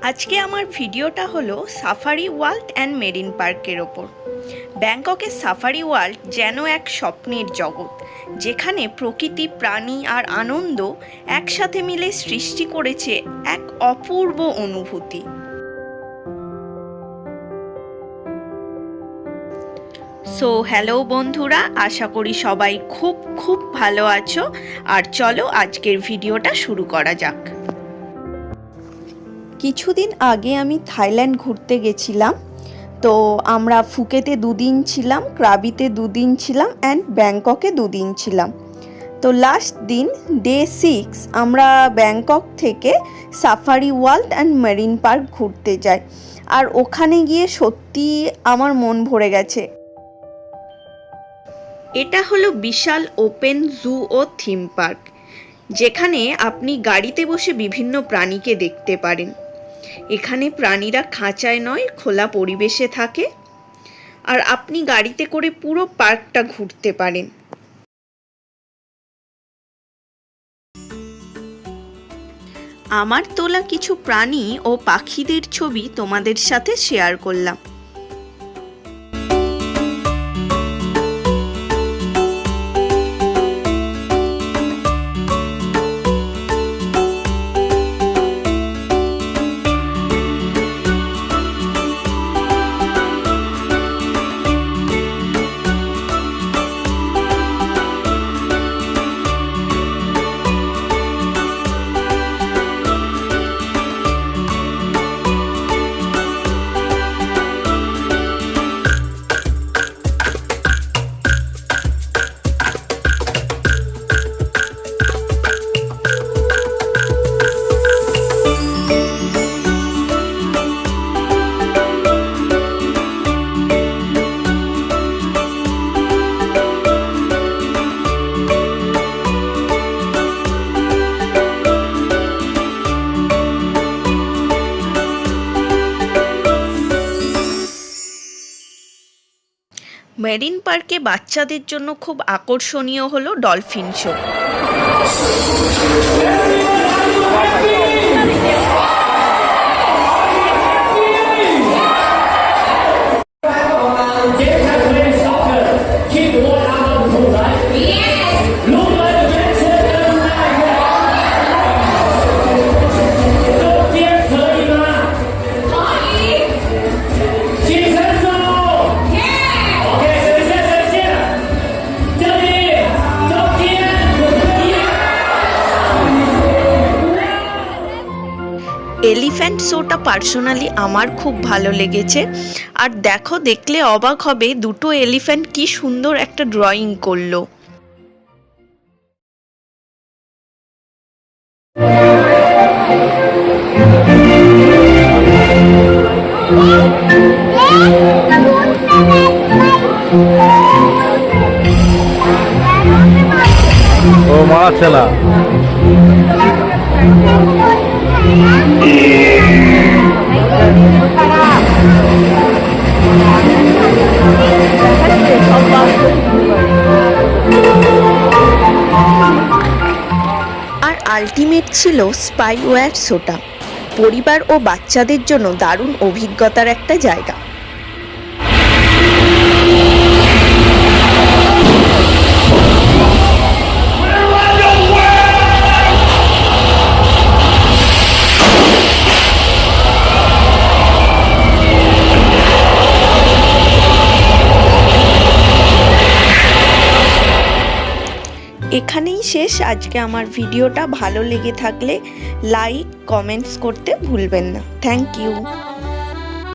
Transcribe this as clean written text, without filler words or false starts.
আজকে আমার ভিডিওটা হলো সাফারি ওয়ার্ল্ড অ্যান্ড মেরিন পার্কের ওপর। ব্যাংককের সাফারি ওয়ার্ল্ড যেন এক স্বপ্নের জগৎ, যেখানে প্রকৃতি, প্রাণী আর আনন্দ একসাথে মিলে সৃষ্টি করেছে এক অপূর্ব অনুভূতি। সো হ্যালো বন্ধুরা, আশা করি সবাই খুব ভালো আছো। আর চলো আজকের ভিডিওটা শুরু করা যাক। কিছুদিন আগে আমি থাইল্যান্ড ঘুরতে গেছিলাম। তো আমরা ফুকেতে 2 দিন ছিলাম, ক্রাবিতে 2 দিন ছিলাম অ্যান্ড ব্যাংককে 2 দিন ছিলাম। তো লাস্ট দিন ডে 6 আমরা ব্যাংকক থেকে safari world and marine park ঘুরতে যাই। আর ওখানে গিয়ে সত্যি আমার মন ভরে গেছে। এটা হলো বিশাল ওপেন জু ও থিম পার্ক, যেখানে আপনি গাড়িতে বসে বিভিন্ন প্রাণীকে দেখতে পারেন। এখানে প্রাণীরা খাঁচায় নয়, খোলা পরিবেশে থাকে, আর আপনি গাড়িতে করে পুরো পার্কটা ঘুরতে পারেন। আমার তোলা কিছু প্রাণী ও পাখিদের ছবি তোমাদের সাথে শেয়ার করলাম। মেরিন পার্কে বাচ্চাদের জন্য খুব আকর্ষণীয় হলো ডলফিন শো। এলিফ্যান্ট শোটা পার্সোনালি আমার খুব ভালো লেগেছে। আর দেখো, দেখলে অবাক হবে, 2টো এলিফ্যান্ট কি সুন্দর একটা ড্রয়িং করলো। ও মাশাআল্লাহ। আর আলটিমেট ছিল স্পাইওয়্যার শোটা। পরিবার ও বাচ্চাদের জন্য দারুণ অভিজ্ঞতার একটা জায়গা। এখানেই শেষ আজকে আমার ভিডিওটা। ভালো লেগে থাকলে লাইক, কমেন্টস করতে ভুলবেন না। Thank you.